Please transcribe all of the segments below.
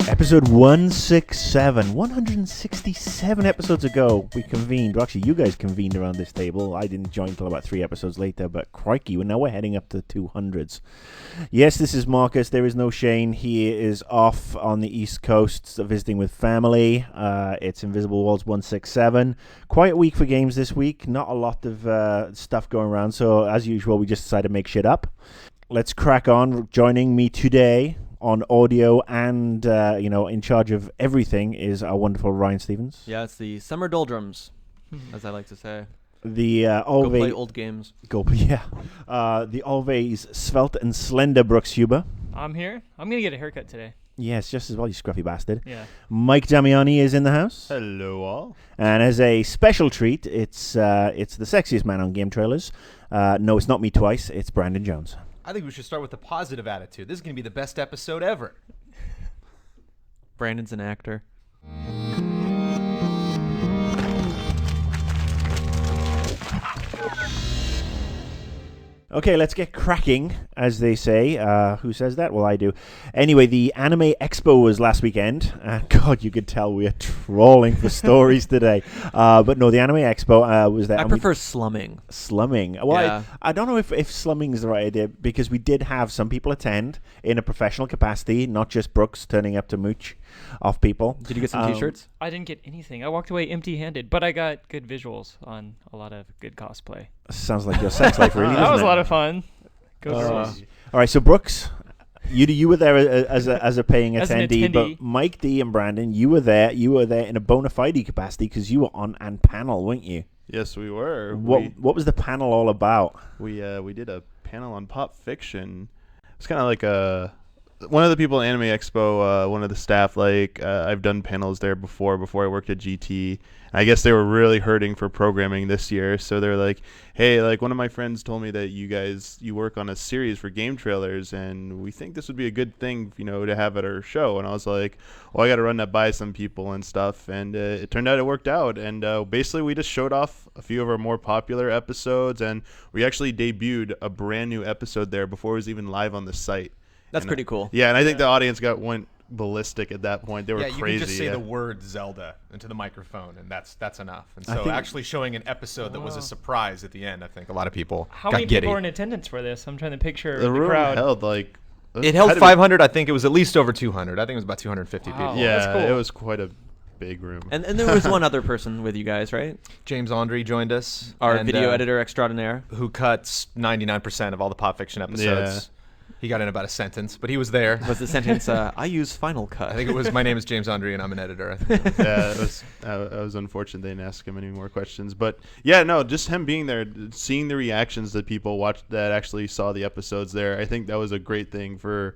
Episode 167. 167 episodes ago, we convened. Well, actually, you guys convened around this table. I didn't join until about 3 episodes later, but crikey, now we're heading up to 200s. Yes, this is Marcus. There is no Shane. He is off on the East Coast visiting with family. It's Invisible Walls 167. Quiet week for games this week. Not a lot of stuff going around, so as usual, we just decided to make shit up. Let's crack on. Joining me today on audio and, in charge of everything is our wonderful Ryan Stevens. Yeah, it's the summer doldrums, as I like to say. The Go play old games. The always svelte and slender Brooks Huber. I'm here. I'm going to get a haircut today. Yes, just as well, you scruffy bastard. Yeah. Mike Damiani is in the house. Hello, all. And as a special treat, it's the sexiest man on game trailers. No, it's not me twice. It's Brandon Jones. I think we should start with a positive attitude. This is going to be the best episode ever. Brandon's an actor. Okay, let's get cracking, as they say. Who says that? Well, I do. Anyway, the Anime Expo was last weekend. God, you could tell we are trawling for stories today. But no, the Anime Expo was there. I prefer slumming. Slumming. Well, Yeah. I don't know if slumming is the right idea, because we did have some people attend in a professional capacity, not just Brooks turning up to mooch off people. Did you get some t-shirts? I didn't get anything. I walked away empty-handed, but I got good visuals on a lot of good cosplay. Sounds like your sex life, really, That doesn't was it? a lot of fun. Go girls. All right, so Brooks, you were there as a paying As an attendee, but attendee. Mike D and Brandon, you were there. You were there in a bona fide capacity because you were on an panel, weren't you? Yes, we were. What was the panel all about? We did a panel on pop fiction. It's kind of like one of the people at Anime Expo, one of the staff, I've done panels there before I worked at GT. And I guess they were really hurting for programming this year, so they're like, hey, one of my friends told me that you work on a series for game trailers, and we think this would be a good thing, to have at our show. And I was like, well, I got to run that by some people and stuff, and it turned out it worked out. And basically we just showed off a few of our more popular episodes, and we actually debuted a brand new episode there before it was even live on the site. That's pretty cool. Yeah, and I think the audience went ballistic at that point. They were you crazy. can just say the word Zelda into the microphone, and that's enough. And so actually showing an episode that was a surprise at the end, I think a lot of people How got many giddy. people were in attendance for this? I'm trying to picture the the room crowd. held It held 500. I think it was at least over 200. I think it was about 250 Wow. people. Yeah, that's cool. it was quite a big room. And there was one other person with you guys, right? James Andre joined us, Our and, video editor extraordinaire. who cuts 99% of all the pop fiction episodes. He got in about a sentence, but he was there. Was the sentence, I use Final Cut. I think it was, my name is James Andre, and I'm an editor. I think. Yeah, it was unfortunate they didn't ask him any more questions. But yeah, no, just him being there, seeing the reactions that people watched that actually saw the episodes there, I think that was a great thing for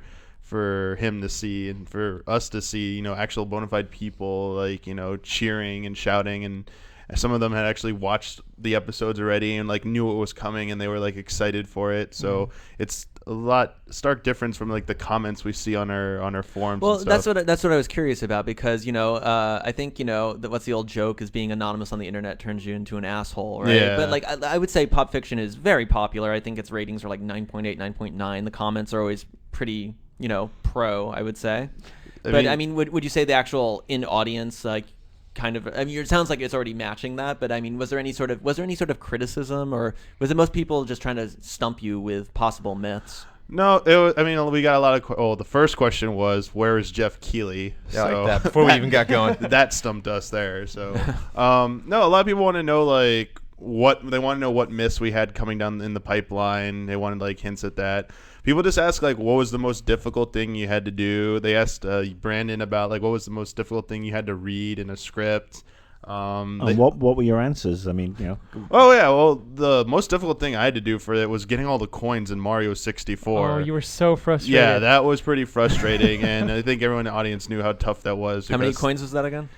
him to see and for us to see, actual bona fide people cheering and shouting, and some of them had actually watched the episodes already and knew it was coming, and they were excited for it. So it's a stark difference from the comments we see on our forums. Well, and stuff. that's what I was curious about, because I think what's the old joke is being anonymous on the internet turns you into an asshole, right? Yeah. But I would say pop fiction is very popular. I think its ratings are 9.8, 9.9. The comments are always pretty pro, I would say. But would you say the actual in audience it sounds like it's already matching that, but was there any sort of criticism, or was it most people just trying to stump you with possible myths? No, we got a lot of. The first question was, "Where is Jeff Keighley?" Yeah, like that, before we even got going. That stumped us there. So, no, a lot of people want to know what myths we had coming down in the pipeline. They wanted hints at that. People just ask what was the most difficult thing you had to do. They asked Brandon about what was the most difficult thing you had to read in a script. And what were your answers? Oh yeah, well, the most difficult thing I had to do for it was getting all the coins in Mario 64. Oh, you were so frustrated. Yeah, that was pretty frustrating, and I think everyone in the audience knew how tough that was. How many coins was that again?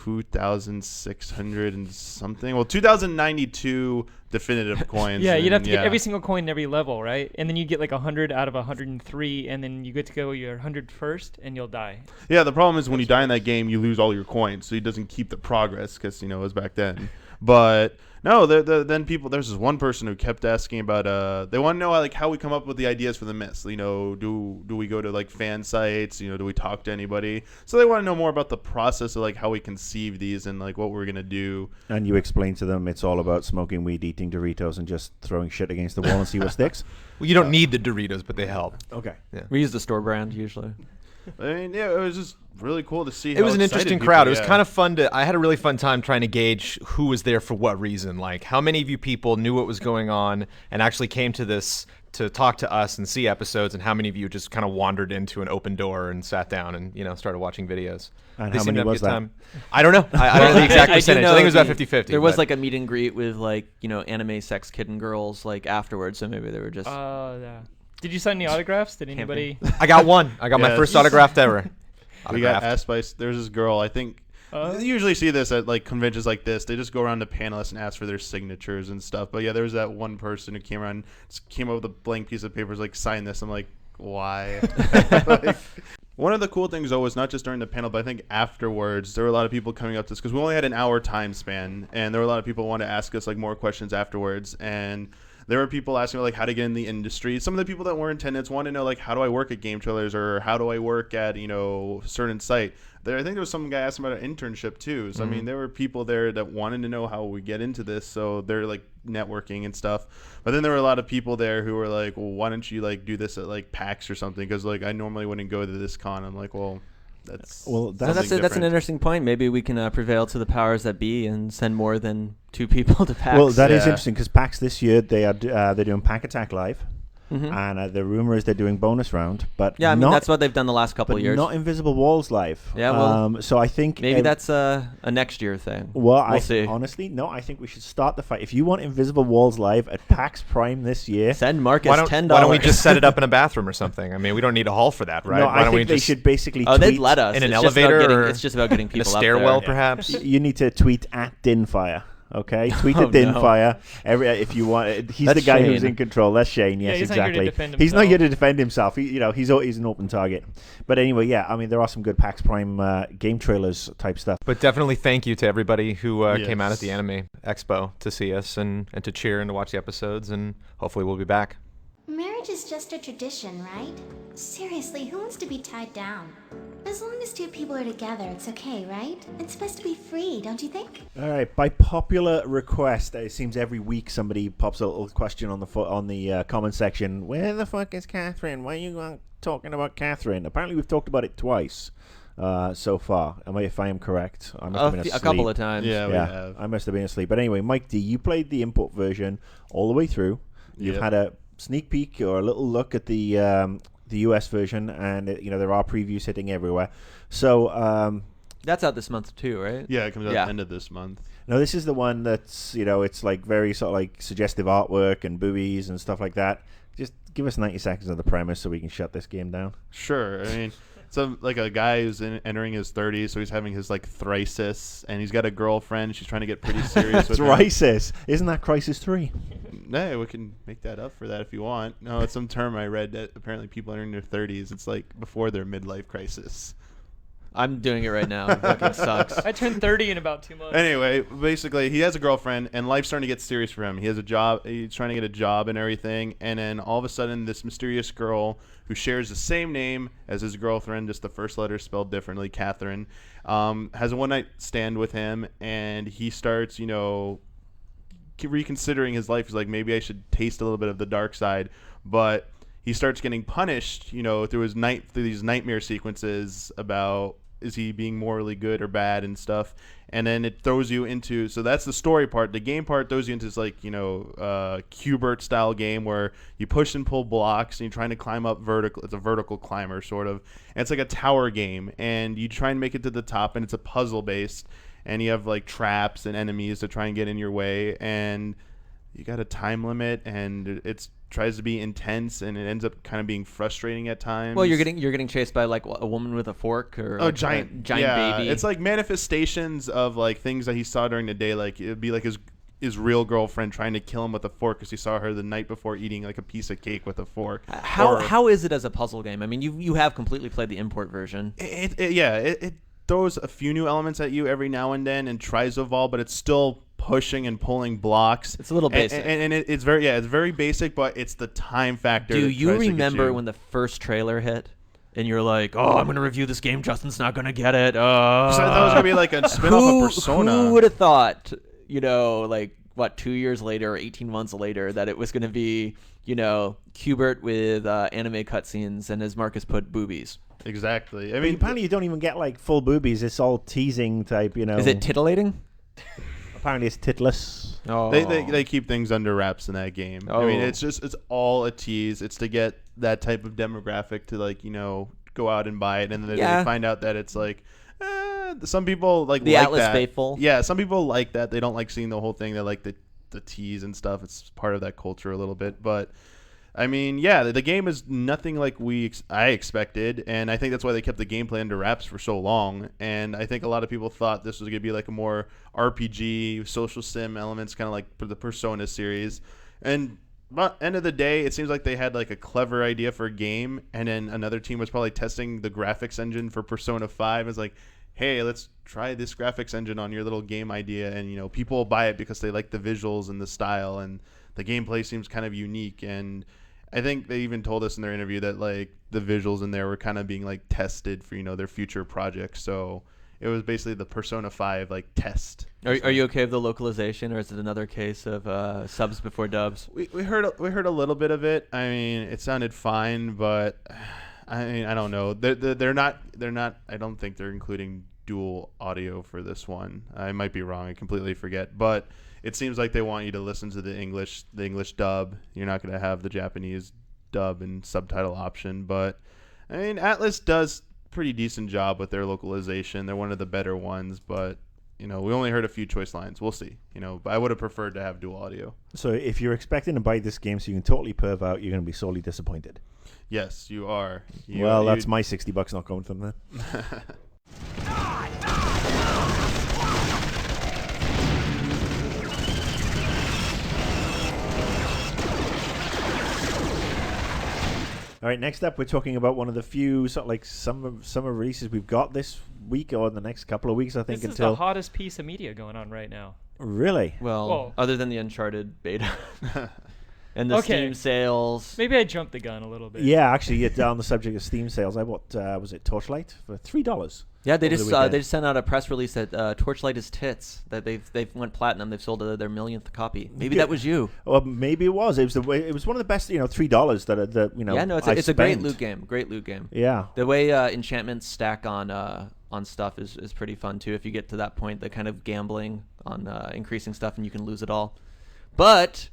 2,600 and something. Well, 2,092 definitive coins. Yeah, you'd have to get every single coin in every level, right? And then you get 100 out of 103, and then you get to go your 101st, and you'll die. Yeah, the problem is when you die in that game, you lose all your coins, so it doesn't keep the progress because, it was back then. But no, then people. There's this one person who kept asking about. They want to know like how we come up with the ideas for the myths. You know, do we go to like fan sites? You know, do we talk to anybody? So they want to know more about the process of like how we conceive these and like what we're gonna do. And you explain to them it's all about smoking weed, eating Doritos, and just throwing shit against the wall and see what sticks. Well, you don't need the Doritos, but they help. Okay. Yeah. We use the store brand usually. I mean, yeah, it was just really cool to see. It was an interesting crowd. It was kind of. of fun I had a really fun time trying to gauge who was there for what reason. Like, how many of you people knew what was going on and actually came to this to talk to us and see episodes, and how many of you just kind of wandered into an open door and sat down and started watching videos. And They how seemed many to have a was good that? time. I don't know. I don't know the exact percentage. I think it was about 50-50. There was but- like a meet and greet with like anime sex kid and girls like afterwards, so maybe they were just. Yeah. Did you sign any autographs? Did anybody? I got one. I got my Yes. first autographed ever. We got Autographed. asked by. There's this girl. I think you usually see this at like conventions like this. They just go around to panelists and ask for their signatures and stuff. But yeah, there was that one person who came around, just came up with a blank piece of paper, was like, sign this. I'm like, why? Like, one of the cool things though was not just during the panel, but I think afterwards there were a lot of people coming up to us because we only had an hour time span, and there were a lot of people who wanted to ask us like more questions afterwards. And there were people asking like how to get in the industry. Some of the people that were in attendance wanted to know like how do I work at Game Trailers, or how do I work at certain site. I think there was some guy asking about an internship too. So I mean, there were people there that wanted to know how we get into this. So they're like networking and stuff. But then there were a lot of people there who were like, well, why don't you like do this at like PAX or something? Because like I normally wouldn't go to this con. I'm like, well, that's So that's that's an different. interesting point. Maybe we can prevail to the powers that be and send more than 2 people to PAX. Well, that is Yeah. interesting because PAX this year they're doing Pack Attack Live, Mhm. and the rumor is they're doing bonus round, but Yeah, I mean not, that's what they've done the last couple but of years. not Invisible Walls Live. Yeah, well, so I think Maybe that's a next year thing. well, we'll see. Honestly, no, I think we should start the fight. If you want Invisible Walls Live at PAX Prime this year, Send Marcus Why $10. don't we just set it up in a bathroom or something? I mean, we don't need a hall for that, right? no, Why I don't we think they just should basically Oh, tweet they'd let us. in an It's just about elevator getting- or it's just about getting in a people up stairwell, there. perhaps? You need to tweet at Dinfire. Okay, tweet Oh, at Dinfire. If you want, he's That's the guy who's Shane. in control. That's Shane. Yes, he's not here to exactly. defend He's not himself. here to defend himself. He's an open target. But anyway, yeah, I mean there are some good PAX Prime game trailers type stuff. But definitely thank you to everybody who came out at Yes. the Anime Expo to see us and to cheer and to watch the episodes, and hopefully we'll be back. Marriage is just a tradition, right? Seriously, who wants to be tied down? As long as 2 people are together, it's okay, right? It's supposed to be free, don't you think? All right, by popular request, it seems every week somebody pops a little question on the comment section. Where the fuck is Catherine? Why are you talking about Catherine? Apparently, we've talked about it twice so far. If I am correct, I must have been A asleep. couple of times. Yeah, we have. I must have been asleep. But anyway, Mike D, you played the import version all the way through. You've Yep. had a sneak peek or a little look at the US version, and there are previews hitting everywhere. So That's out this month too, right? Yeah, it comes out Yeah. at the end of this month. no, this is the one that's it's like very sort of like suggestive artwork and boobies and stuff like that. Just give us 90 seconds of the premise so we can shut this game down. Sure. I mean, so like a guy who's entering his 30s, so he's having his like thrisis, and he's got a girlfriend. She's trying to get pretty serious with him. Crisis. Isn't that Crisis 3? No, we can make that up for that if you want. No, it's some term I read that apparently people entering their 30s, it's like before their midlife crisis. I'm doing it right now. It fucking sucks. I turned 30 in about 2 months. Anyway, basically, he has a girlfriend, and life's starting to get serious for him. He has a job. He's trying to get a job and everything. And then all of a sudden, this mysterious girl who shares the same name as his girlfriend, just the first letter spelled differently, Catherine, has a one-night stand with him, and he starts, reconsidering his life. He's like, maybe I should taste a little bit of the dark side. But he starts getting punished, through these nightmare sequences about is he being morally good or bad and stuff. And then it throws you into, so that's the story part. The game part throws you into this like, Q*bert style game where you push and pull blocks and you're trying to climb up vertical. It's a vertical climber sort of. And it's like a tower game, and you try and make it to the top, and it's a puzzle based, and you have like traps and enemies to try and get in your way, and you got a time limit, and it tries to be intense, and it ends up kind of being frustrating at times. Well, you're getting chased by like a woman with a fork or like, a giant yeah, baby. It's like manifestations of like things that he saw during the day. Like it'd be like his real girlfriend trying to kill him with a fork because he saw her the night before eating like a piece of cake with a fork. How is it as a puzzle game? I mean, you have completely played the import version. It throws a few new elements at you every now and then and tries to evolve, but it's still pushing and pulling blocks. It's a little basic. And it's very basic, but it's the time factor. Do that you tries to get remember you. when the first trailer hit? And you're like, oh, I'm going to review this game. Justin's not going to get it. So I thought it was going to be like a spin-off of Persona. Who would have thought, like, 2 years later or 18 months later that it was going to be, Qbert with anime cutscenes and, as Marcus put, boobies. Exactly. I I mean, mean, apparently you don't even get like full boobies. It's all teasing type, Is it titillating? Apparently it's titless. Oh. they keep things under wraps in that game. I mean, Oh. it's all a tease. It's to get that type of demographic to go out and buy it, and then Yeah. they find out that it's like some people like The Atlas that. faithful. Yeah, some people like that. They don't like seeing the whole thing. They like the tease and stuff. It's part of that culture a little bit, but. I mean, yeah, the game is nothing like I expected, and I think that's why they kept the gameplay under wraps for so long. And I think a lot of people thought this was going to be like a more RPG, social sim elements, kind of like the Persona series. And but end of the day, it seems like they had like a clever idea for a game, and then another team was probably testing the graphics engine for Persona 5. It's like, hey, let's try this graphics engine on your little game idea, and people will buy it because they like the visuals and the style, and the gameplay seems kind of unique. And I think they even told us in their interview that like the visuals in there were kind of being like tested for their future projects. So it was basically the Persona 5 like test. Are you okay with the localization, or is it another case of subs before dubs? We heard a little bit of it. I mean, it sounded fine, but I mean, I don't know. They're not. I don't think they're including dual audio for this one. I might be wrong. I completely forget, but. It seems like they want you to listen to the English dub. You're not going to have the Japanese dub and subtitle option. But, I mean, Atlas does pretty decent job with their localization. They're one of the better ones. But, we only heard a few choice lines. We'll see. But I would have preferred to have dual audio. So if you're expecting to buy this game so you can totally perv out, you're going to be sorely disappointed. Yes, you are. That's my $60 not going to them then. All right, next up, we're talking about one of the few sort of like summer releases we've got this week or in the next couple of weeks, I think. This is the hottest piece of media going on right now. Really? Well, Whoa. other than the Uncharted beta and the Steam sales. Maybe I jumped the gun a little bit. Yeah, actually, on the subject of Steam sales, I bought was it Torchlight for $3? Yeah, they over just the weekend. they just sent out a press release that Torchlight is tits. That they've went platinum. They've sold their millionth copy. Maybe that was you. Well, maybe it was. It was one of the best, $3 that Yeah, no, it's a great loot game. Great loot game. Yeah. The way enchantments stack on stuff is pretty fun too. If you get to that point, the kind of gambling on increasing stuff and you can lose it all. But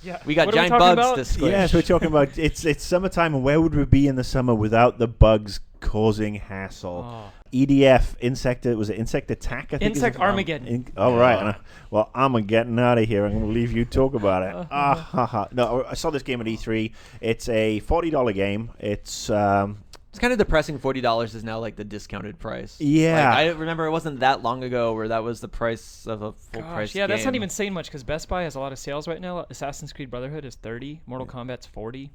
Yeah. we got What are we giant talking bugs about? to squish. Yes, we're talking about it's summertime, and where would we be in the summer without the bugs causing hassle? Oh. EDF, Insect Attack, I think. Insect Armageddon. All right. Well, I'm getting out of here. I'm going to leave you talk about it. No, I saw this game at E3. It's a $40 game. It's It's kind of depressing. $40 is now like the discounted price. Yeah. Like, I remember it wasn't that long ago where that was the price of a full price Yeah, that's not game. even saying much because Best Buy has a lot of sales right now. Assassin's Creed Brotherhood is $30. Mortal Kombat's $40.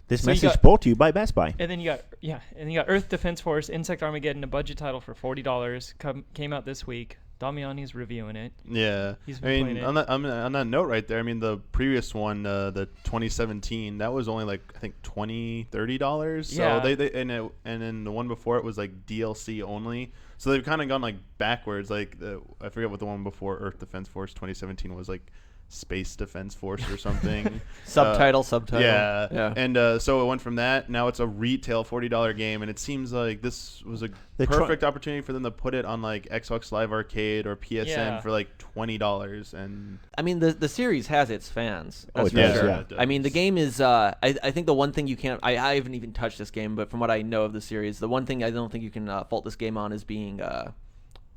this So you message got- brought to you by Best Buy. And then you got Earth Defense Force, Insect Armageddon, a budget title for $40. Came out this week. Damiani's reviewing it. Yeah, He's I been mean, playing it. on that note right there, I mean, the previous one, the 2017, that was only like I think $20-$30. So Yeah. and then the one before it was like DLC only. So they've kind of gone like backwards. Like I forget what the one before Earth Defense Force 2017 was, like Space Defense Force or something. Subtitle. Yeah. And so it went from that. Now it's a retail $40 game, and it seems like this was a perfect opportunity for them to put it on like Xbox Live Arcade or PSN Yeah. for like $20. And I mean, the series has its fans. Oh, That's it for does, sure. yeah. It does. I mean, the game is. I think the one thing you can't. I haven't even touched this game, but from what I know of the series, the one thing I don't think you can fault this game on is being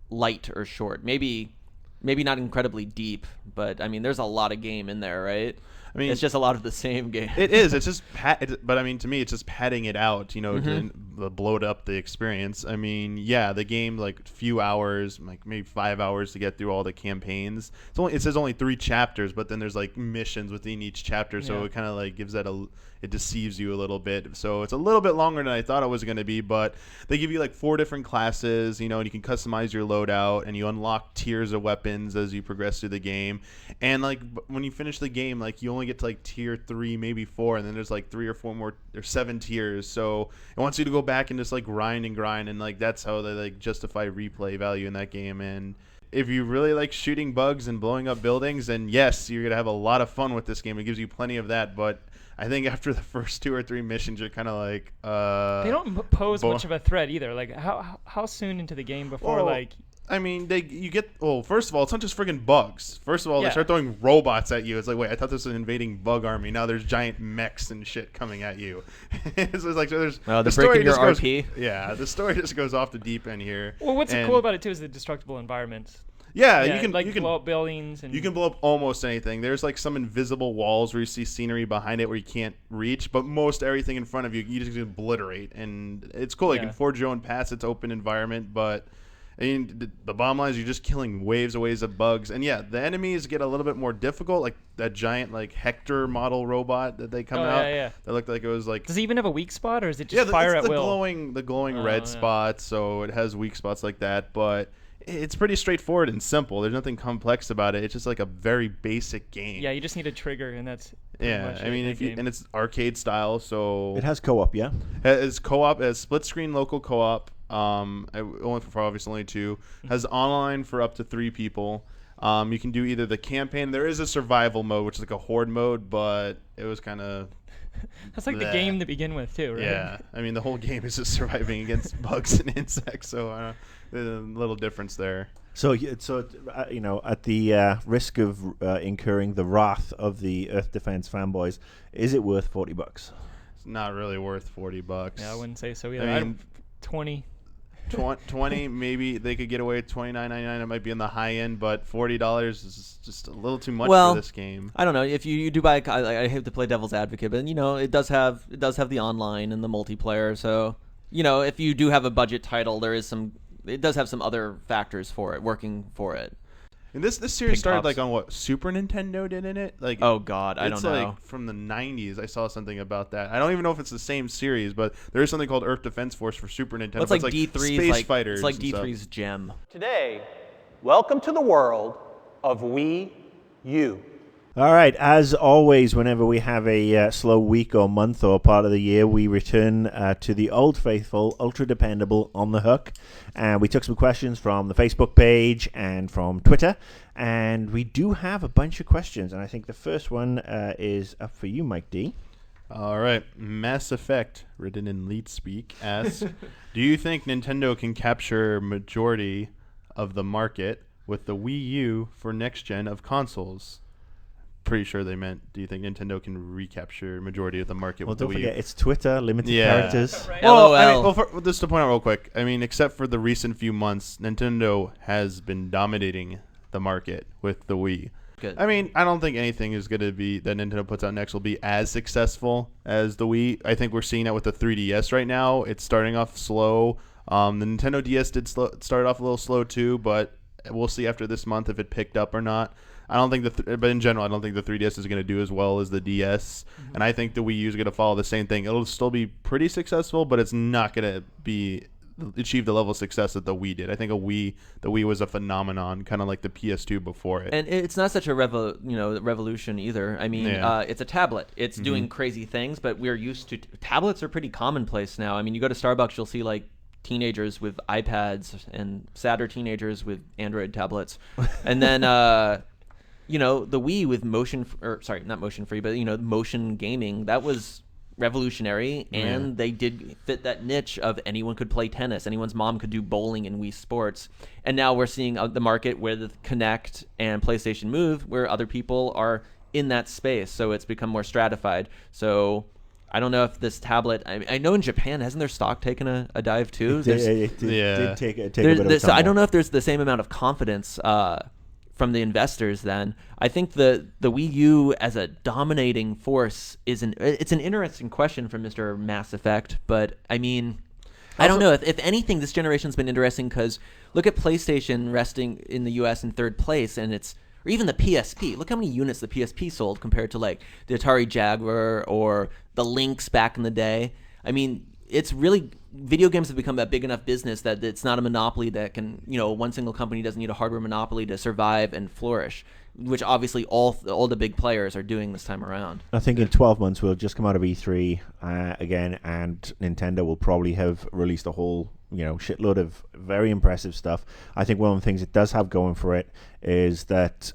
light or short. Maybe not incredibly deep, but I mean, there's a lot of game in there, right? I mean, it's just a lot of the same game. It is. It's just but I mean, to me, it's just padding it out, to bloat up the experience. I mean, yeah, the game like few hours, like maybe 5 hours to get through all the campaigns. It says only 3 chapters, but then there's like missions within each chapter, so it kind of like gives that it deceives you a little bit. So it's a little bit longer than I thought it was going to be, but they give you like 4 different classes, and you can customize your loadout, and you unlock tiers of weapons as you progress through the game. And like when you finish the game, like you only get to like tier 3, maybe 4, and then there's like 3 or 4 more, there's 7 tiers. So it wants you to go back and just like grind, and like that's how they like justify replay value in that game. And if you really like shooting bugs and blowing up buildings, then yes, you're gonna have a lot of fun with this game. It gives you plenty of that, but I think after the first 2 or 3 missions, you're kind of like, they don't pose much of a threat either. Like how soon into the game before I mean, first of all, it's not just friggin' bugs. First of all, they start throwing robots at you. It's like, wait, I thought this was an invading bug army. Now there's giant mechs and shit coming at you. It's like, so there's they're breaking your RP. Yeah, the story just goes off the deep end here. Well, what's cool about it too is the destructible environments. Yeah, you can blow up buildings, and you can blow up almost anything. There's like some invisible walls where you see scenery behind it where you can't reach, but most everything in front of you just obliterate, and it's cool. You can forge your own paths. It's open environment, but I mean, the bottom line is you're just killing waves of bugs. And yeah, the enemies get a little bit more difficult, like that giant like Hector model robot that they come out. Yeah. That looked like it was like. Does he even have a weak spot, or is it just fire at will? The glowing red spots, so it has weak spots like that, but. It's pretty straightforward and simple. There's nothing complex about it. It's just like a very basic game. Yeah, you just need a trigger, and that's much I mean, and it's arcade style, so it has co-op, yeah. It's co-op, it has split screen local co-op. Only for obviously only 2. Has online for up to 3 people. You can do either the campaign. There is a survival mode, which is like a horde mode, but it was kind of. That's like the game to begin with, too, right? Yeah, I mean the whole game is just surviving against bugs and insects, so there's a little difference there. So at the risk of incurring the wrath of the Earth Defense fanboys, is it worth $40? It's not really worth $40. Yeah, I wouldn't say so either. I mean, 20. 20 maybe they could get away with $29.99. It might be on the high end, but $40 is just a little too much for this game. I don't know if you do buy. I hate to play devil's advocate, but it does have the online and the multiplayer. So if you do have a budget title, it does have some other factors for it working for it. And this series started like on what Super Nintendo did in it? Like oh god, I don't know. It's like from the 90s. I saw something about that. I don't even know if it's the same series, but there is something called Earth Defense Force for Super Nintendo. Well, it's like D3's Space Fighters. It's like D3's gem. Today, welcome to the world of Wii U. All right, as always, whenever we have a slow week or month or part of the year, we return to the old faithful, ultra-dependable On The Hook. And we took some questions from the Facebook page and from Twitter. And we do have a bunch of questions. And I think the first one is up for you, Mike D. All right. Mass Effect, written in lead speak, asks, do you think Nintendo can capture majority of the market with the Wii U for next gen of consoles? Pretty sure they meant, do you think Nintendo can recapture majority of the market with the Wii U? Don't forget, it's Twitter, limited characters. Right. Well, I mean, just to point out real quick, I mean, except for the recent few months, Nintendo has been dominating the market with the Wii. Good. I mean, I don't think anything is going to be that Nintendo puts out next will be as successful as the Wii. I think we're seeing that with the 3DS right now. It's starting off slow. The Nintendo DS did start off a little slow too, but we'll see after this month if it picked up or not. I don't think but in general, I don't think the 3DS is going to do as well as the DS, and I think the Wii U is going to follow the same thing. It'll still be pretty successful, but it's not going to achieve the level of success that the Wii did. I think the Wii was a phenomenon, kind of like the PS2 before it. And it's not such a revolution either. I mean, it's a tablet. It's doing crazy things, but we're used to tablets are pretty commonplace now. I mean, you go to Starbucks, you'll see like teenagers with iPads and sadder teenagers with Android tablets, and then. The Wii with not motion free, but motion gaming, that was revolutionary, and they did fit that niche of anyone could play tennis, anyone's mom could do bowling in Wii Sports, and now we're seeing the market where the Kinect and PlayStation Move, where other people are in that space, so it's become more stratified. So I don't know if this tablet. I know in Japan, hasn't their stock taken a dive too? It did take a bit of a so I tumble. don't know if there's the same amount of confidence. from the investors. Then I think the Wii U as a dominating force it's an interesting question from Mr. Mass Effect, but I mean, I don't know. If anything, this generation's been interesting because look at PlayStation resting in the U.S. in third place, and or even the PSP. Look how many units the PSP sold compared to like the Atari Jaguar or the Lynx back in the day. I mean, it's really, video games have become a big enough business that it's not a monopoly that can, one single company doesn't need a hardware monopoly to survive and flourish, which obviously all the big players are doing this time around. I think in 12 months we'll just come out of E3 again, and Nintendo will probably have released a whole shitload of very impressive stuff. I think one of the things it does have going for it is that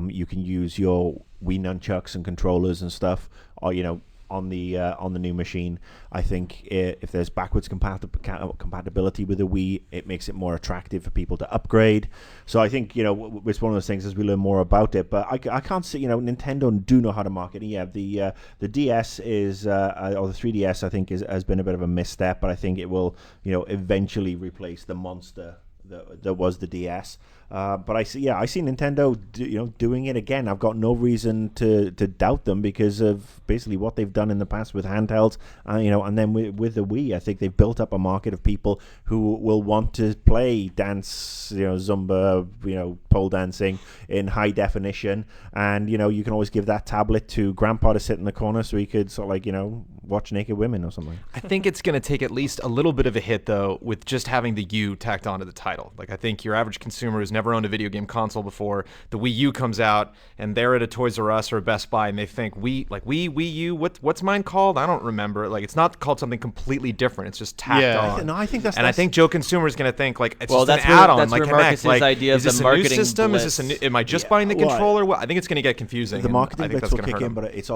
you can use your Wii nunchucks and controllers and stuff, or on the new machine. I think if there's backwards compatibility with the Wii, it makes it more attractive for people to upgrade. So I think it's one of those things as we learn more about it. But I can't see Nintendo do know how to market it. Yeah, the DS is or the 3DS I think has been a bit of a misstep, but I think it will eventually replace the monster that was the DS. But I see Nintendo doing it again. I've got no reason to doubt them because of basically what they've done in the past with handhelds, and then with the Wii. I think they've built up a market of people who will want to play dance, Zumba, pole dancing in high definition, and you can always give that tablet to Grandpa to sit in the corner so he could sort of watch naked women or something. I think it's going to take at least a little bit of a hit though with just having the U tacked onto the title. Like I think your average consumer who's never owned a video game console before, the Wii U comes out and they're at a Toys R Us or a Best Buy and they think Wii U, what's mine called? I don't remember. Like it's not called something completely different. It's just tacked on. I think that's. And I think Joe Consumer is going to think like it's just that's an add-on. That's like where Marcus's idea is of this the a new marketing system? blitz. Is this am I just buying the controller? Well, I think it's going to get confusing. The marketing blitz will kick in, them. but it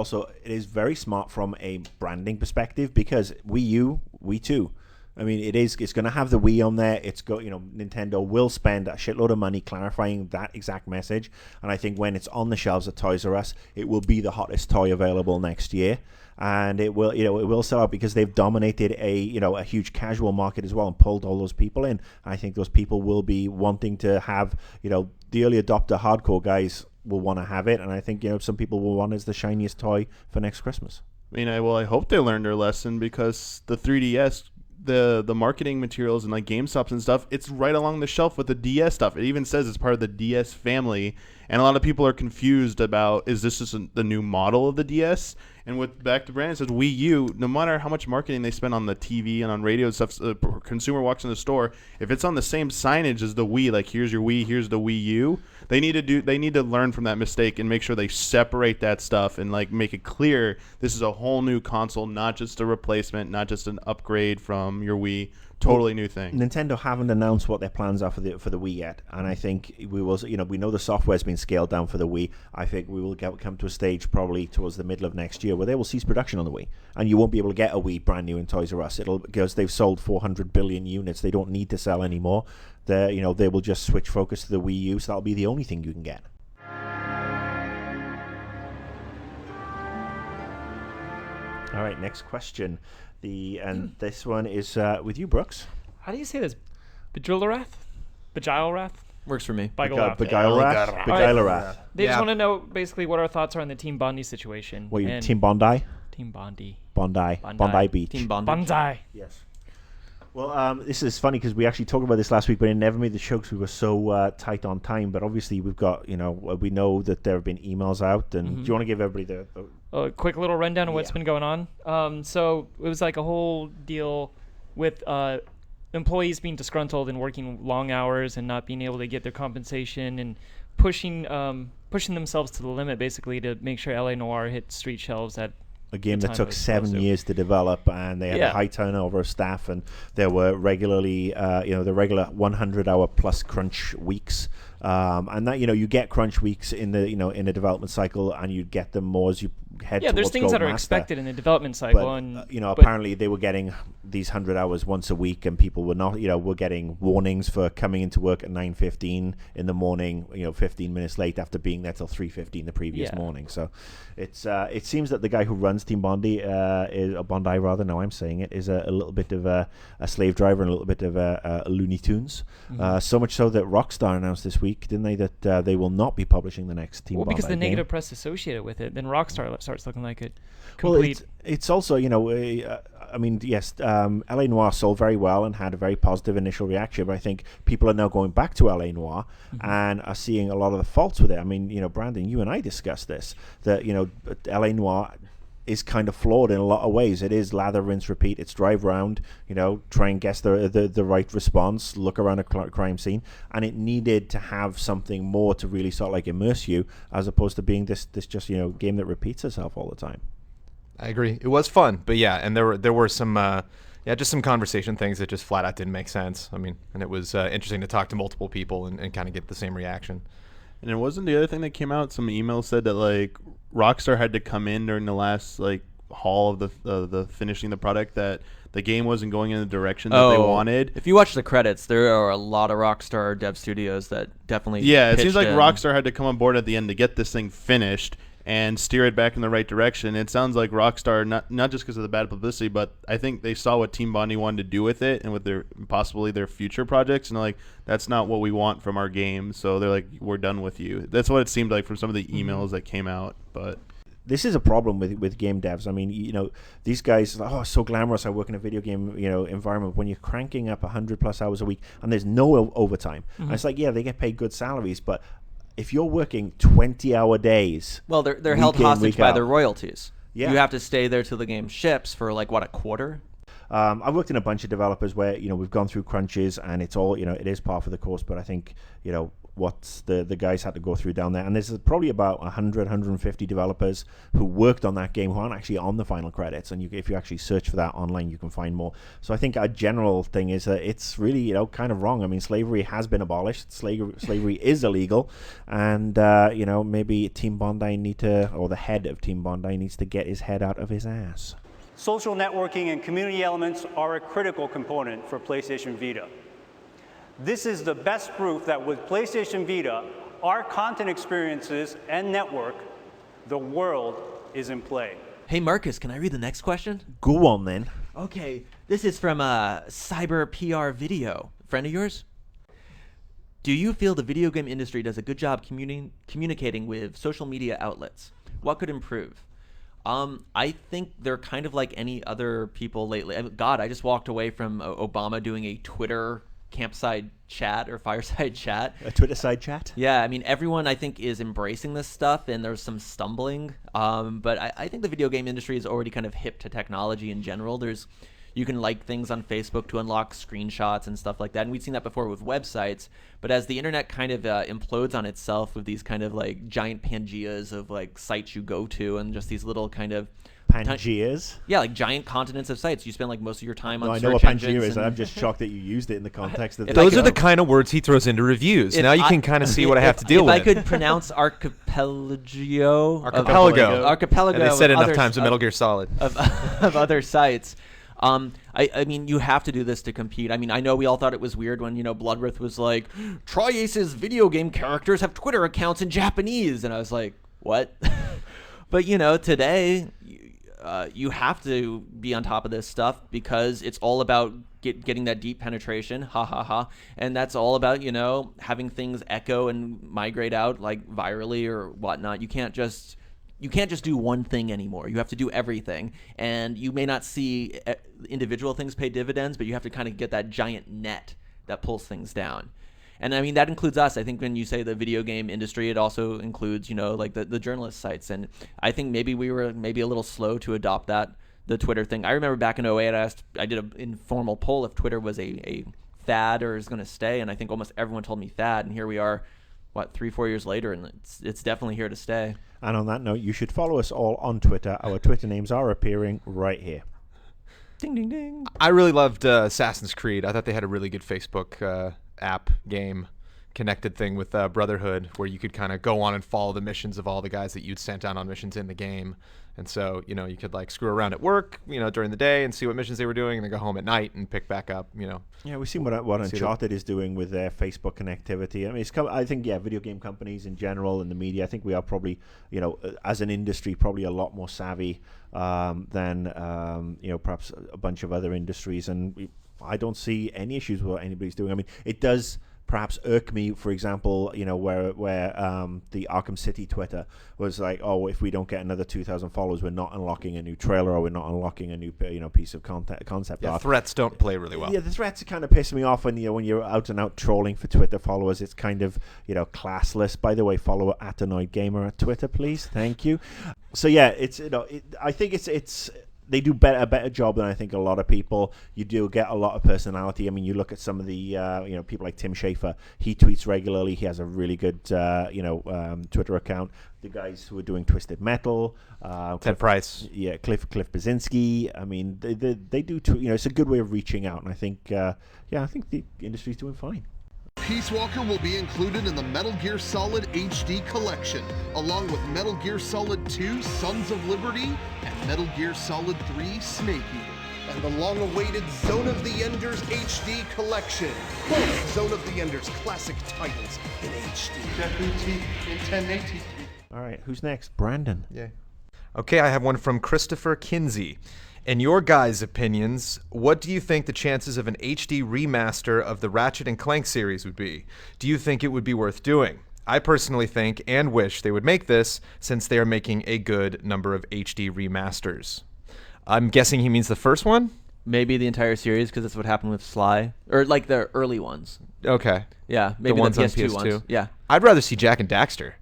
is very smart from a branding perspective because Wii U, Wii 2. I mean, it's going to have the Wii on there. It's got, Nintendo will spend a shitload of money clarifying that exact message. And I think when it's on the shelves at Toys R Us, it will be the hottest toy available next year. And it will, it will sell out because they've dominated a huge casual market as well and pulled all those people in. I think those people will be wanting to have, the early adopter hardcore guys will want to have it. And I think, some people will want it as the shiniest toy for next Christmas. I mean, I hope they learned their lesson because the 3DS, the marketing materials and like GameStops and stuff, it's right along the shelf with the DS stuff. It even says it's part of the DS family, and a lot of people are confused about, is this just the new model of the DS? And with back to Brandon, it says Wii U, no matter how much marketing they spend on the TV and on radio and stuff, consumer walks in the store, if it's on the same signage as the Wii, like here's your Wii, here's the Wii U, they need to learn from that mistake and make sure they separate that stuff and like make it clear this is a whole new console, not just a replacement, not just an upgrade from your Wii. Totally new thing. Nintendo haven't announced what their plans are for the Wii yet, and I think we will. We know the software's been scaled down for the Wii. I think we will come to a stage probably towards the middle of next year where they will cease production on the Wii, and you won't be able to get a Wii brand new in Toys R Us. Because they've sold 400 billion units. They don't need to sell anymore. They will just switch focus to the Wii U, so that'll be the only thing you can get. All right, next question. This one is with you, Brooks. How do you say this? Bajilarath? Bajilarath? Works for me. Beguilerath. They just want to know basically what our thoughts are on the Team Bondi situation. What, you Team Bondi? Team Bondi. Bondi Beach. Team Bondi. Bonsai. Yes. Well, this is funny because we actually talked about this last week, but it never made the show because we were so tight on time. But obviously, we've got, we know that there have been emails out. And do you want to give everybody a quick little rundown of what's been going on? So it was like a whole deal with employees being disgruntled and working long hours and not being able to get their compensation and pushing themselves to the limit, basically, to make sure LA Noire hit street shelves at a game that took 7 years to develop, and they had a high turnover of staff, and there were regularly, the regular 100-hour plus crunch weeks, and that you get crunch weeks in the in a development cycle, and you get them more as you head towards there's things Gold that are Master. expected in the development cycle, but, apparently they were getting these 100 hours once a week, and people were not, were getting warnings for coming into work at 9:15 in the morning, 15 minutes late after being there till 3:15 the previous morning. So it seems that the guy who runs Team Bondi is Bondi rather. Now I'm saying it is a little bit of a slave driver and a little bit of a Looney Tunes. So much so that Rockstar announced this week week, didn't they, that they will not be publishing the next Team Well, Bondi because the game. negative press associated with it, then Rockstar starts looking like it. Well, it's also, I mean, yes, L.A. Noire sold very well and had a very positive initial reaction, but I think people are now going back to L.A. Noire and are seeing a lot of the faults with it. I mean, Brandon, you and I discussed this, that, L.A. Noire is kind of flawed in a lot of ways. It is lather, rinse, repeat. It's drive around, try and guess the right response, look around a crime scene, and it needed to have something more to really sort of like immerse you, as opposed to being this just game that repeats itself all the time. I agree. It was fun, but yeah, and there were some just some conversation things that just flat out didn't make sense. I mean, and it was interesting to talk to multiple people and kind of get the same reaction. And it wasn't the other thing that came out. Some emails said that like Rockstar had to come in during the last like haul of the finishing the product, that the game wasn't going in the direction that they wanted. If you watch the credits, there are a lot of Rockstar dev studios that definitely it seems like in. Rockstar had to come on board at the end to get this thing finished and steer it back in the right direction. It sounds like Rockstar, not just because of the bad publicity, but I think they saw what Team Bondi wanted to do with it and with their possibly their future projects, and they're like, that's not what we want from our game. So they're like, we're done with you. That's what it seemed like from some of the emails that came out. But this is a problem with game devs. I mean, these guys, so glamorous. I work in a video game, environment. When you're cranking up 100+ hours a week and there's no overtime, and it's like, yeah, they get paid good salaries, but if you're working 20-hour days, well, they're held hostage by their royalties. Yeah. You have to stay there till the game ships for like a quarter. I've worked in a bunch of developers where we've gone through crunches and it's all it is par for the course. But I think what the guys had to go through down there, and there's probably about 150 developers who worked on that game who aren't actually on the final credits, and if you actually search for that online, you can find more. So I think our general thing is that it's really kind of wrong. I mean, slavery has been abolished. Slavery is illegal, and maybe Team Bondi or the head of Team Bondi needs to get his head out of his ass. Social networking and community elements are a critical component for PlayStation Vita. This is the best proof that with PlayStation Vita, our content experiences and network, the world is in play. Hey, Marcus, can I read the next question? Go on, then. Okay, this is from Cyber PR Video. Friend of yours? Do you feel the video game industry does a good job communicating with social media outlets? What could improve? I think they're kind of like any other people lately. I just walked away from Obama doing a Twitter campsite chat or fireside chat. A Twitter side chat? Yeah, I mean, everyone I think is embracing this stuff, and there's some stumbling. But I think the video game industry is already kind of hip to technology in general. You can like things on Facebook to unlock screenshots and stuff like that. And we've seen that before with websites. But as the internet kind of implodes on itself with these kind of like giant Pangeas of like sites you go to and just these little kind of Pangeas? Yeah, like giant continents of sites. You spend like most of your time on I search know what Pangea engines is. I'm just shocked that you used it in the context of those are the kind of words he throws into reviews. Now you can kind of see what I have to deal with. If I could pronounce archipelago. And they said enough times in Metal Gear Solid. Of other sites. I mean, you have to do this to compete. I mean, I know we all thought it was weird when, Bloodworth was like, Tri-Ace's video game characters have Twitter accounts in Japanese. And I was like, what? But, today, you have to be on top of this stuff because it's all about getting that deep penetration. Ha, ha, ha. And that's all about, having things echo and migrate out like virally or whatnot. You can't just do one thing anymore. You have to do everything. And you may not see individual things pay dividends, but you have to kind of get that giant net that pulls things down. And I mean, that includes us. I think when you say the video game industry, it also includes, like the journalist sites. And I think maybe we were a little slow to adopt the Twitter thing. I remember back in 2008, I did an informal poll if Twitter was a fad or is going to stay. And I think almost everyone told me fad. And here we are, 3-4 years later, and it's definitely here to stay. And on that note, you should follow us all on Twitter. Our Twitter names are appearing right here. Ding, ding, ding. I really loved Assassin's Creed. I thought they had a really good Facebook app game connected thing with Brotherhood, where you could kind of go on and follow the missions of all the guys that you'd sent out on missions in the game. And so, you could like screw around at work, during the day and see what missions they were doing, and then go home at night and pick back up, Yeah, we've seen what Uncharted is doing with their Facebook connectivity. I mean, I think, video game companies in general and the media, I think we are probably, as an industry, probably a lot more savvy than, perhaps a bunch of other industries. And I don't see any issues with what anybody's doing. I mean, it does perhaps irk me, for example, where the Arkham City Twitter was like, oh, if we don't get another 2,000 followers, we're not unlocking a new trailer, or we're not unlocking a new piece of concept art. Threats don't play really well. Yeah, the threats kind of piss me off when you're out and out trolling for Twitter followers. It's kind of classless. By the way, follow @AnnoyedGamer at Twitter, please. Thank you. So yeah, it's I think it's they do a better job than I think a lot of people. You do get a lot of personality. I mean, you look at some of the people like Tim Schafer. He tweets regularly. He has a really good Twitter account. The guys who are doing Twisted Metal, Ted Price, Cliff Basinski. I mean, they do. It's a good way of reaching out, and I think I think the industry's doing fine. Peace Walker will be included in the Metal Gear Solid HD collection, along with Metal Gear Solid 2 Sons of Liberty and Metal Gear Solid 3 Snake Eater. And the long-awaited Zone of the Enders HD collection. Both Zone of the Enders classic titles in HD. Deputy in 1080. All right, who's next? Brandon. Yeah. Okay, I have one from Christopher Kinsey. In your guys' opinions, what do you think the chances of an HD remaster of the Ratchet & Clank series would be? Do you think it would be worth doing? I personally think and wish they would make this, since they are making a good number of HD remasters. I'm guessing he means the first one? Maybe the entire series, because that's what happened with Sly. Or like the early ones. Okay. Yeah, maybe the ones on PS2 PS2 ones. Yeah. I'd rather see Jak and Daxter.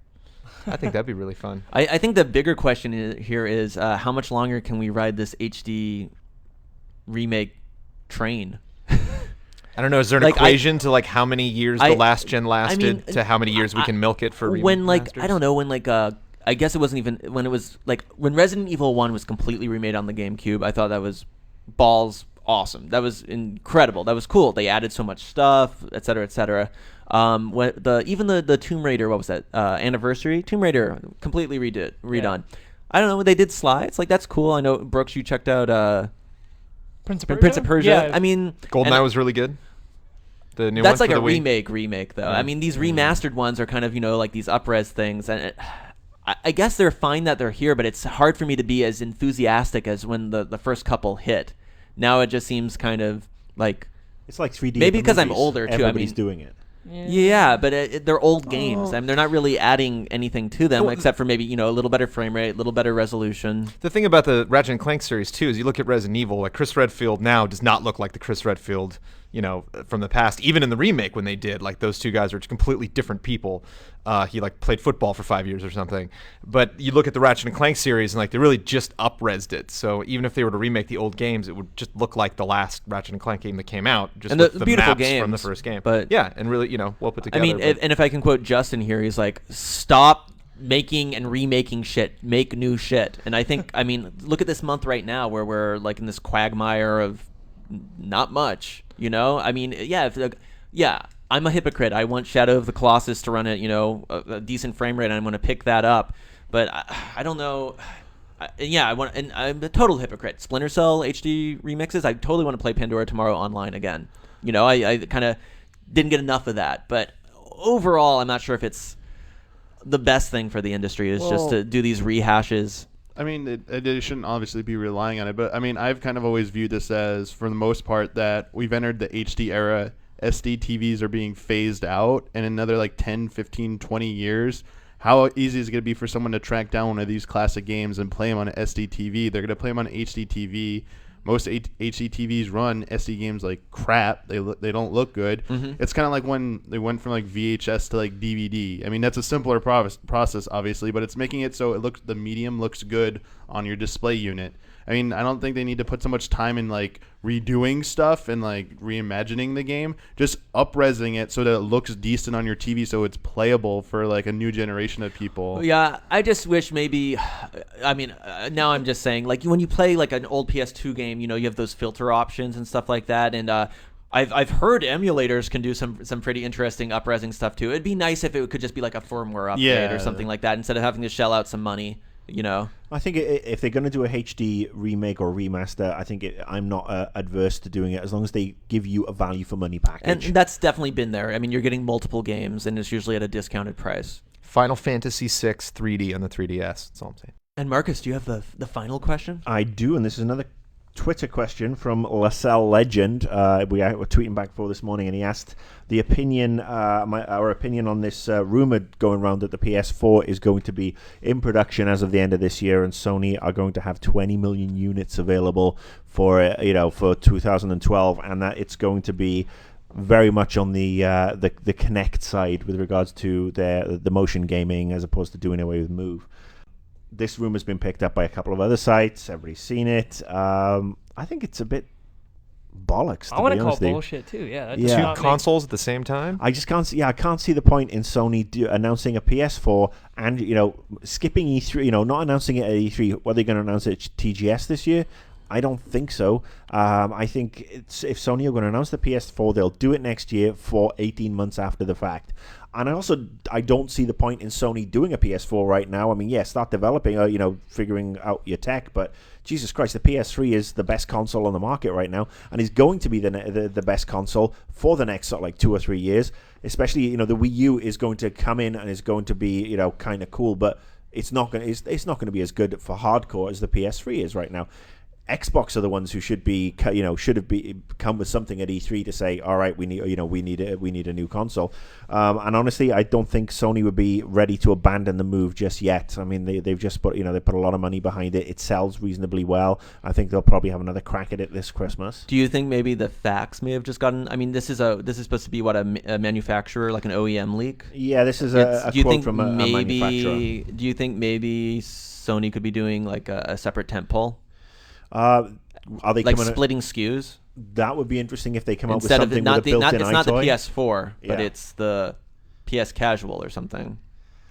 I think that'd be really fun. I think the bigger question here is how much longer can we ride this HD remake train? I don't know. Is there an equation to like how many years the last gen lasted to how many years we can milk it for remasters? When I don't know, when I guess it wasn't even when it was when Resident Evil 1 was completely remade on the GameCube. I thought that was balls awesome. That was incredible. That was cool. They added so much stuff, et cetera, et cetera. When the Tomb Raider, what was that? Anniversary Tomb Raider, completely redone. Yeah. I don't know. When they did Sly, it's like that's cool. I know Brooks, you checked out Prince of Persia. Yeah. I mean, GoldenEye was really good. The new that's one like for a the remake though. Yeah. I mean, these remastered ones are kind of like these up-res things, and I guess they're fine that they're here, but it's hard for me to be as enthusiastic as when the first couple hit. Now it just seems kind of like it's like 3D. Maybe because I'm older too. Everybody's doing it. Yeah, but they're old games. I mean, they're not really adding anything to them except for maybe a little better frame rate, a little better resolution. The thing about the Ratchet & Clank series too is you look at Resident Evil, like Chris Redfield now does not look like the Chris Redfield from the past. Even in the remake when they did, like those two guys are completely different people. He played football for 5 years or something. But you look at the Ratchet & Clank series and they really just up-resed it. So even if they were to remake the old games, it would just look like the last Ratchet & Clank game that came out, just with the beautiful maps games from the first game. But yeah, and really well put together. I mean, and if I can quote Justin here, he's like, stop making and remaking shit, make new shit. And I think, I mean, look at this month right now where we're in this quagmire of not much, I mean, yeah, I'm a hypocrite. I want Shadow of the Colossus to run at, a decent frame rate, and I'm going to pick that up. But I don't know. And I'm a total hypocrite. Splinter Cell HD remixes, I totally want to play Pandora Tomorrow online again. I kind of didn't get enough of that. But overall, I'm not sure if it's the best thing for the industry is just to do these rehashes. I mean, it shouldn't obviously be relying on it, but I mean, I've kind of always viewed this as, for the most part, that we've entered the HD era. SD TVs are being phased out, and in another 10, 15, 20 years, how easy is it going to be for someone to track down one of these classic games and play them on an SD TV? They're going to play them on an HD TV. Most HD TVs run SD games like crap. They don't look good. Mm-hmm. It's kind of like when they went from VHS to DVD. I mean, that's a simpler process, obviously, but it's making it so the medium looks good on your display unit. I mean, I don't think they need to put so much time in redoing stuff and reimagining the game. Just up-resing it so that it looks decent on your TV, so it's playable for a new generation of people. Yeah, I just wish maybe. I mean, now I'm just saying, when you play an old PS2 game, you have those filter options and stuff like that, and I've heard emulators can do some pretty interesting up-resing stuff too. It'd be nice if it could just be a firmware upgrade or something like that instead of having to shell out some money. I think if they're going to do a HD remake or remaster, I think I'm not adverse to doing it as long as they give you a value for money package. And that's definitely been there. I mean, you're getting multiple games, and it's usually at a discounted price. Final Fantasy VI 3D on the 3DS. That's all I'm saying. And Marcus, do you have the final question? I do, and this is another Twitter question from LaSalle Legend. We were tweeting back for this morning, and he asked the opinion, our opinion on this rumor going around that the PS4 is going to be in production as of the end of this year, and Sony are going to have 20 million units available for for 2012, and that it's going to be very much on the Kinect side with regards to the motion gaming as opposed to doing away with Move. This rumor's been picked up by a couple of other sites. Everybody's seen it. I think it's a bit bollocks. I want to call bullshit too. Yeah. Two consoles at the same time. I just can't see. Yeah, I can't see the point in Sony announcing a PS4 and skipping E3. Not announcing it at E3. Were they going to announce it at TGS this year? I don't think so. I think if Sony are going to announce the PS4, they'll do it next year for 18 months after the fact. And I don't see the point in Sony doing a PS4 right now. I mean, yeah, start developing, figuring out your tech, but Jesus Christ, the PS3 is the best console on the market right now, and is going to be the best console for the next 2 or 3 years. Especially, the Wii U is going to come in and is going to be, kind of cool, but it's not going to be as good for hardcore as the PS3 is right now. Xbox are the ones who should have come with something at E3 to say, all right, we need a new console. And honestly, I don't think Sony would be ready to abandon the Move just yet. I mean, they've just put they put a lot of money behind it. It sells reasonably well. I think they'll probably have another crack at it this Christmas. Do you think maybe the facts may have just gotten? I mean, this is supposed to be what a manufacturer, like an OEM leak. Yeah, this is a quote from a manufacturer. Do you think maybe Sony could be doing like a separate tentpole? Are they like splitting SKUs? That would be interesting if they come Instead up with something with a built-in it's not the iToy. PS4, but it's the PS Casual or something.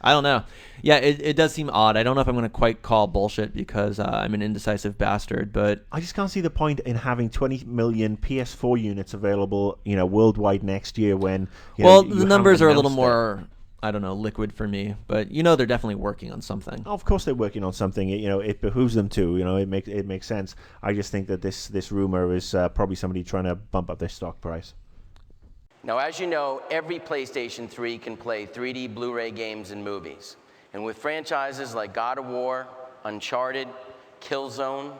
I don't know. Yeah, it does seem odd. I don't know if I'm going to quite call bullshit because I'm an indecisive bastard, but I just can't see the point in having 20 million PS4 units available, worldwide next year when the numbers are a little more, I don't know, liquid for me, but they're definitely working on something. Oh, of course they're working on something. It behooves them to. It makes sense. I just think that this rumor is probably somebody trying to bump up their stock price. Now, as you know, every PlayStation 3 can play 3D Blu-ray games and movies. And with franchises like God of War, Uncharted, Killzone,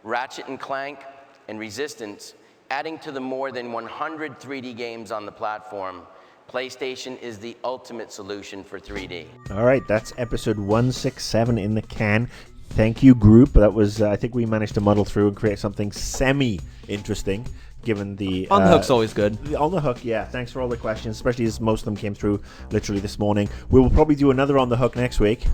Ratchet & Clank, and Resistance, adding to the more than 100 3D games on the platform, PlayStation is the ultimate solution for 3D. All right, that's episode 167 in the can. Thank you, group. That was, I think we managed to muddle through and create something semi-interesting, given the... On the Hook's always good. On the Hook, yeah. Thanks for all the questions, especially as most of them came through literally this morning. We will probably do another On the Hook next week.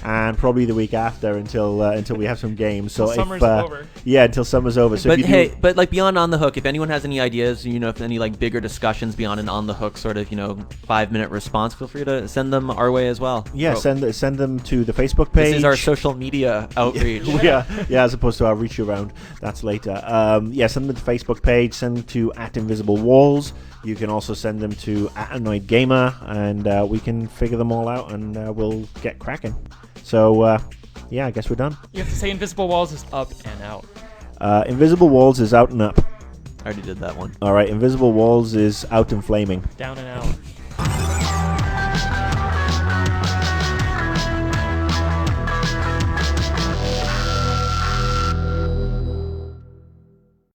And probably the week after until we have some games. So summer's over. Yeah, until summer's over. So but like beyond On the Hook, if anyone has any ideas, if any like bigger discussions beyond an On the Hook sort of 5-minute response, feel free to send them our way as well. Yeah, send them to the Facebook page. This is our social media outreach. yeah, as opposed to our reach around. That's later. Send them to the Facebook page. Send them to @InvisibleWalls. You can also send them to @AnnoyedGamer, and we can figure them all out, and we'll get cracking. So, I guess we're done. You have to say Invisible Walls is up and out. Invisible Walls is out and up. I already did that one. All right, Invisible Walls is out and flaming. Down and out.